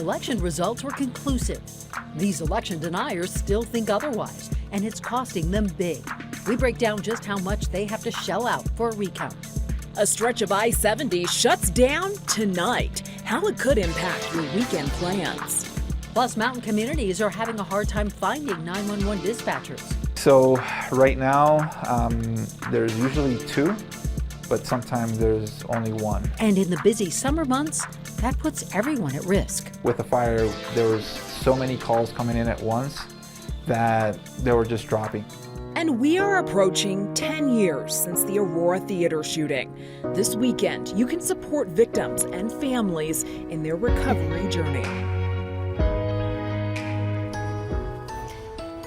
election results were conclusive. These election deniers still think otherwise, and it's costing them big. We break down just how much they have to shell out for a recount. A stretch of I-70 shuts down tonight. How it could impact your weekend plans. Plus, mountain communities are having a hard time finding 911 dispatchers. So right now, there's usually 2, but sometimes there's only 1. And in the busy summer months, that puts everyone at risk. With the fire, there was so many calls coming in at once that they were just dropping. And we are approaching 10 years since the Aurora Theater shooting. This weekend, you can support victims and families in their recovery journey.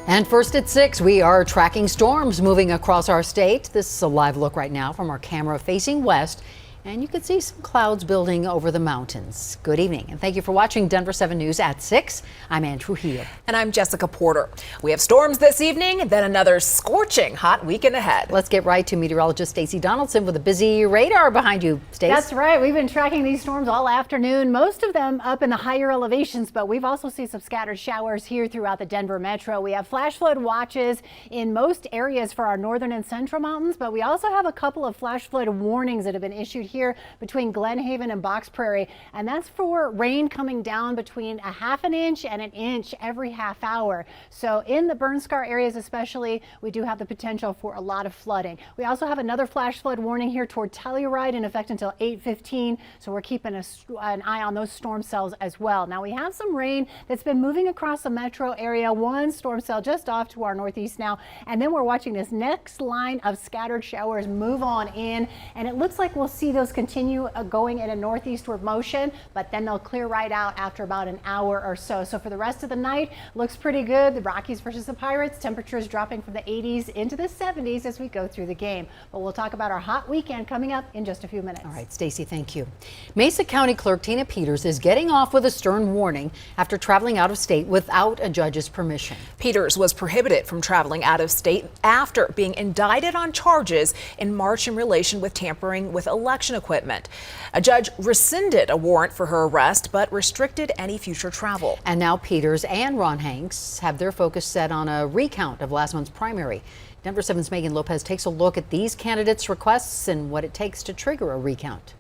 And first at 6, we are tracking storms moving across our state. This is a live look right now from our camera facing west. And you can see some clouds building over the mountains. Good evening, and thank you for watching Denver 7 News at 6. I'm Ann Trujillo. And I'm Jessica Porter. We have storms this evening, then another scorching hot weekend ahead. Let's get right to meteorologist Stacey Donaldson with a busy radar behind you, Stacey. That's right. We've been tracking these storms all afternoon, most of them up in the higher elevations, but we've also seen some scattered showers here throughout the Denver metro. We have flash flood watches in most areas for our northern and central mountains, but we also have a couple of flash flood warnings that have been issued here between Glen Haven and Box Prairie, and that's for rain coming down between a half an inch and an inch every half hour. So in the burn scar areas especially, we do have the potential for a lot of flooding. We also have another flash flood warning here toward Telluride in effect until 8:15, so we're keeping an eye on those storm cells as well. Now we have some rain that's been moving across the metro area, one storm cell just off to our northeast now, and then we're watching this next line of scattered showers move on in, and it looks like we'll see those continue going in a northeastward motion, but then they'll clear right out after about an hour or so. So for the rest of the night, looks pretty good. The Rockies versus the Pirates, temperatures dropping from the 80s into the 70s as we go through the game. But we'll talk about our hot weekend coming up in just a few minutes. All right, Stacey, thank you. Mesa County Clerk Tina Peters is getting off with a stern warning after traveling out of state without a judge's permission. Peters was prohibited from traveling out of state after being indicted on charges in March in relation with tampering with election equipment. A judge rescinded a warrant for her arrest, but restricted any future travel. And now Peters and Ron Hanks have their focus set on a recount of last month's primary. Denver 7's Megan Lopez takes a look at these candidates' requests and what it takes to trigger a recount.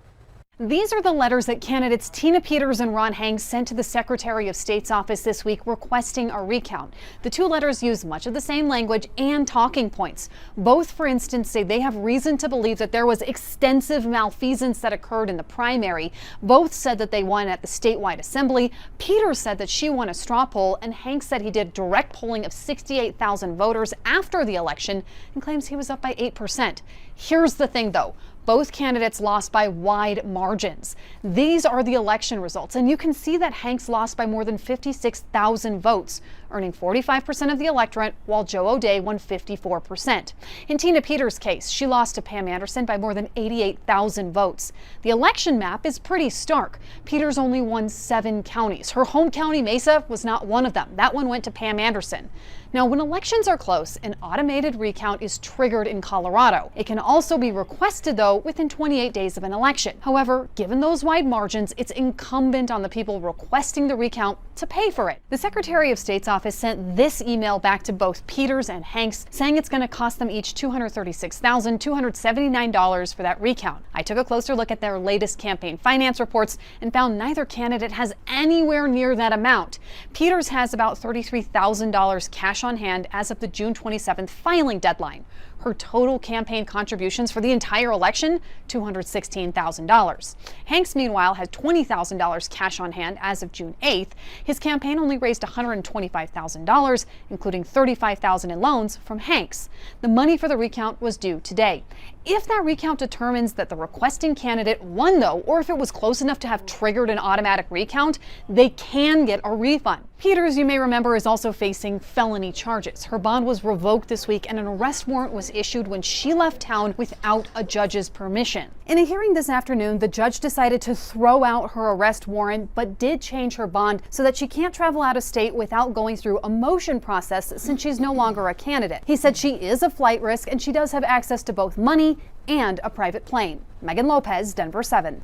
These are the letters that candidates Tina Peters and Ron Hanks sent to the Secretary of State's office this week requesting a recount. The two letters use much of the same language and talking points. Both, for instance, say they have reason to believe that there was extensive malfeasance that occurred in the primary. Both said that they won at the statewide assembly. Peters said that she won a straw poll, and Hanks said he did direct polling of 68,000 voters after the election and claims he was up by 8%. Here's the thing, though. Both candidates lost by wide margins. These are the election results, and you can see that Hanks lost by more than 56,000 votes, earning 45% of the electorate, while Joe O'Dea won 54%. In Tina Peters' case, she lost to Pam Anderson by more than 88,000 votes. The election map is pretty stark. Peters only won 7 counties. Her home county, Mesa, was not one of them. That one went to Pam Anderson. Now, when elections are close, an automated recount is triggered in Colorado. It can also be requested, though, within 28 days of an election. However, given those wide margins, it's incumbent on the people requesting the recount to pay for it. The Secretary of State's office sent this email back to both Peters and Hanks, saying it's going to cost them each $236,279 for that recount. I took a closer look at their latest campaign finance reports and found neither candidate has anywhere near that amount. Peters has about $33,000 cash on hand as of the June 27th filing deadline. Her total campaign contributions for the entire election, $216,000. Hanks, meanwhile, had $20,000 cash on hand as of June 8th. His campaign only raised $125,000, including $35,000 in loans from Hanks. The money for the recount was due today. If that recount determines that the requesting candidate won, though, or if it was close enough to have triggered an automatic recount, they can get a refund. Peters, you may remember, is also facing felony charges. Her bond was revoked this week and an arrest warrant was issued when she left town without a judge's permission. In a hearing this afternoon, the judge decided to throw out her arrest warrant, but did change her bond so that she can't travel out of state without going through a motion process since she's no longer a candidate. He said she is a flight risk and she does have access to both money and a private plane. Megan Lopez, Denver 7.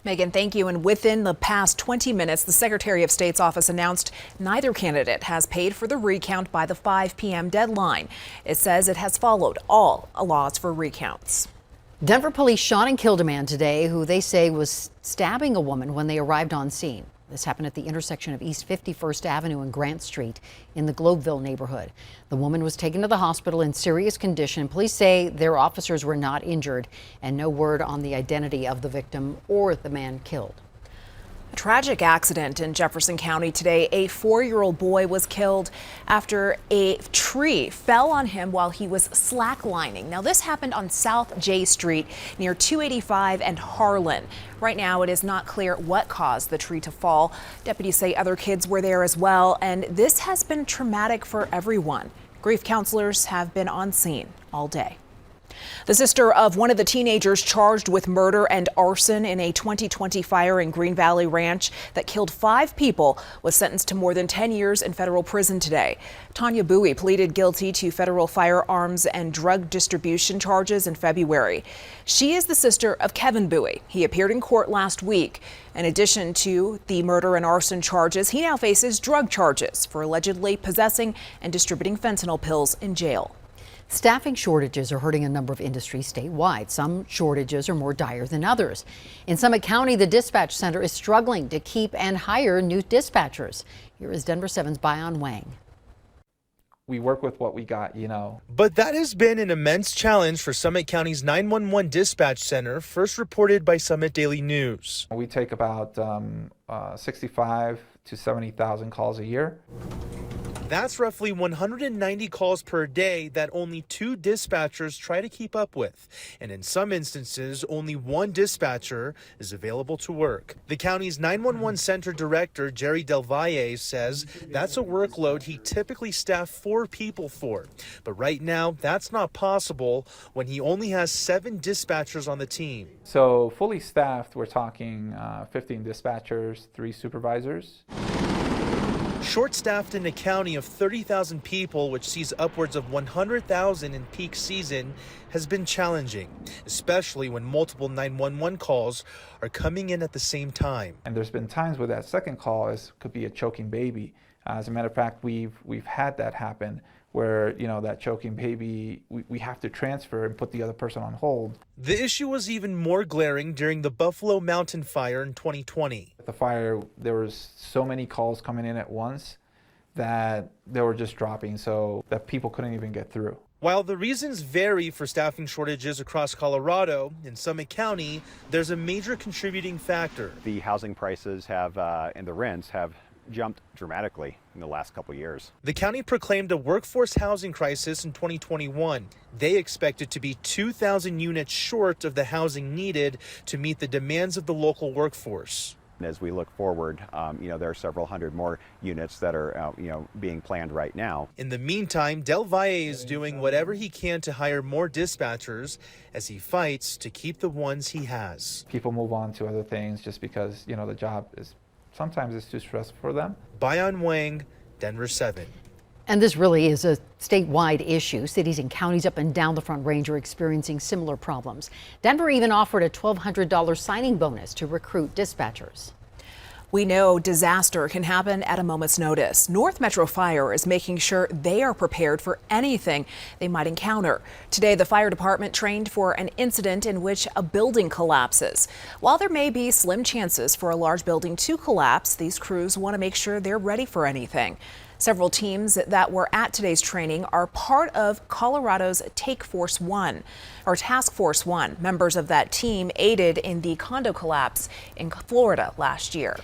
Megan, thank you. And within the past 20 minutes, the Secretary of State's office announced neither candidate has paid for the recount by the 5 p.m. deadline. It says it has followed all laws for recounts. Denver police shot and killed a man today who they say was stabbing a woman when they arrived on scene. This happened at the intersection of East 51st Avenue and Grant Street in the Globeville neighborhood. The woman was taken to the hospital in serious condition. Police say their officers were not injured, and no word on the identity of the victim or the man killed. A tragic accident in Jefferson County today. A 4-year-old boy was killed after a tree fell on him while he was slacklining. Now, this happened on South J Street near 285 and Harlan. Right now, it is not clear what caused the tree to fall. Deputies say other kids were there as well, and this has been traumatic for everyone. Grief counselors have been on scene all day. The sister of one of the teenagers charged with murder and arson in a 2020 fire in Green Valley Ranch that killed 5 people was sentenced to more than 10 years in federal prison today. Tanya Bowie pleaded guilty to federal firearms and drug distribution charges in February. She is the sister of Kevin Bowie. He appeared in court last week. In addition to the murder and arson charges, he now faces drug charges for allegedly possessing and distributing fentanyl pills in jail. Staffing shortages are hurting a number of industries statewide. Some shortages are more dire than others. In Summit County, the dispatch center is struggling to keep and hire new dispatchers. Here is Denver 7's Bayan Wang. We work with what we got, you know. But that has been an immense challenge for Summit County's 911 dispatch center, first reported by Summit Daily News. We take about 65 to 70,000 calls a year. That's roughly 190 calls per day that only 2 dispatchers try to keep up with. And in some instances, only 1 dispatcher is available to work. The county's 911 center director, Jerry Del Valle, says that's a workload he typically staffs 4 people for. But right now, that's not possible when he only has 7 dispatchers on the team. So fully staffed, we're talking 15 dispatchers, 3 supervisors. Short-staffed in a county of 30,000 people, which sees upwards of 100,000 in peak season, has been challenging, especially when multiple 911 calls are coming in at the same time. And there's been times where that second call could be a choking baby. As a matter of fact, we've had that happen where, you know, that choking baby, we have to transfer and put the other person on hold. The issue was even more glaring during the Buffalo Mountain fire in 2020. The fire, there was so many calls coming in at once that they were just dropping, so that people couldn't even get through. While the reasons vary for staffing shortages across Colorado, in Summit County, there's a major contributing factor. The housing prices have and the rents have jumped dramatically in the last couple years. The county proclaimed a workforce housing crisis in 2021. They expected to be 2,000 units short of the housing needed to meet the demands of the local workforce. As we look forward, there are several hundred more units that are, being planned right now. In the meantime, Del Valle is doing whatever he can to hire more dispatchers as he fights to keep the ones he has. People move on to other things just because, the job is sometimes it's too stressful for them. Bayan Wang, Denver 7. And this really is a statewide issue. Cities and counties up and down the Front Range are experiencing similar problems. Denver even offered a $1,200 signing bonus to recruit dispatchers. We know disaster can happen at a moment's notice. North Metro Fire is making sure they are prepared for anything they might encounter. Today, the fire department trained for an incident in which a building collapses. While there may be slim chances for a large building to collapse, these crews want to make sure they're ready for anything. Several teams that were at today's training are part of Colorado's Task Force One. Members of that team aided in the condo collapse in Florida last year.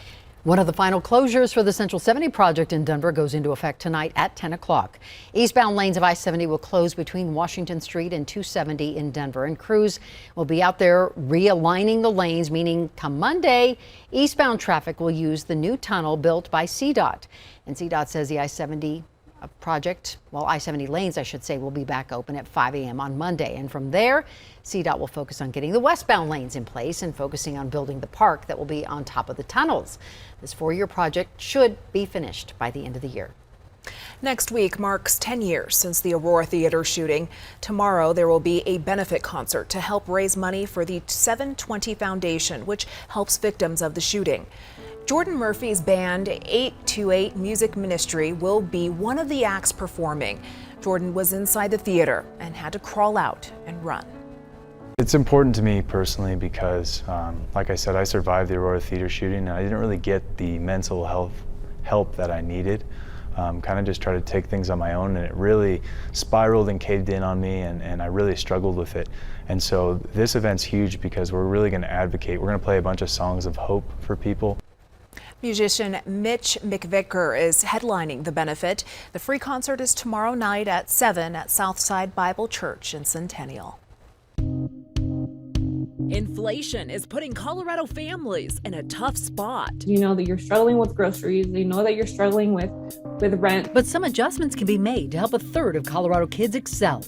One of the final closures for the Central 70 project in Denver goes into effect tonight at 10 o'clock. Eastbound lanes of I-70 will close between Washington Street and 270 in Denver, and crews will be out there realigning the lanes, meaning come Monday, eastbound traffic will use the new tunnel built by CDOT. And CDOT says the I-70 project, I-70 lanes, I should say, will be back open at 5 a.m. on Monday. And from there, CDOT will focus on getting the westbound lanes in place and focusing on building the park that will be on top of the tunnels. This 4-year project should be finished by the end of the year. Next week marks 10 years since the Aurora Theater shooting. Tomorrow there will be a benefit concert to help raise money for the 720 Foundation, which helps victims of the shooting. Jordan Murphy's band 828 Music Ministry will be one of the acts performing. Jordan was inside the theater and had to crawl out and run. It's important to me personally because, like I said, I survived the Aurora Theater shooting and I didn't really get the mental health help that I needed. Kind of just tried to take things on my own, and it really spiraled and caved in on me, and I really struggled with it. And so this event's huge because we're really going to advocate. We're going to play a bunch of songs of hope for people. Musician Mitch McVicker is headlining the benefit. The free concert is tomorrow night at 7 at Southside Bible Church in Centennial. Inflation is putting Colorado families in a tough spot. You know that you're struggling with groceries. You know that you're struggling with rent. But some adjustments can be made to help a third of Colorado kids excel.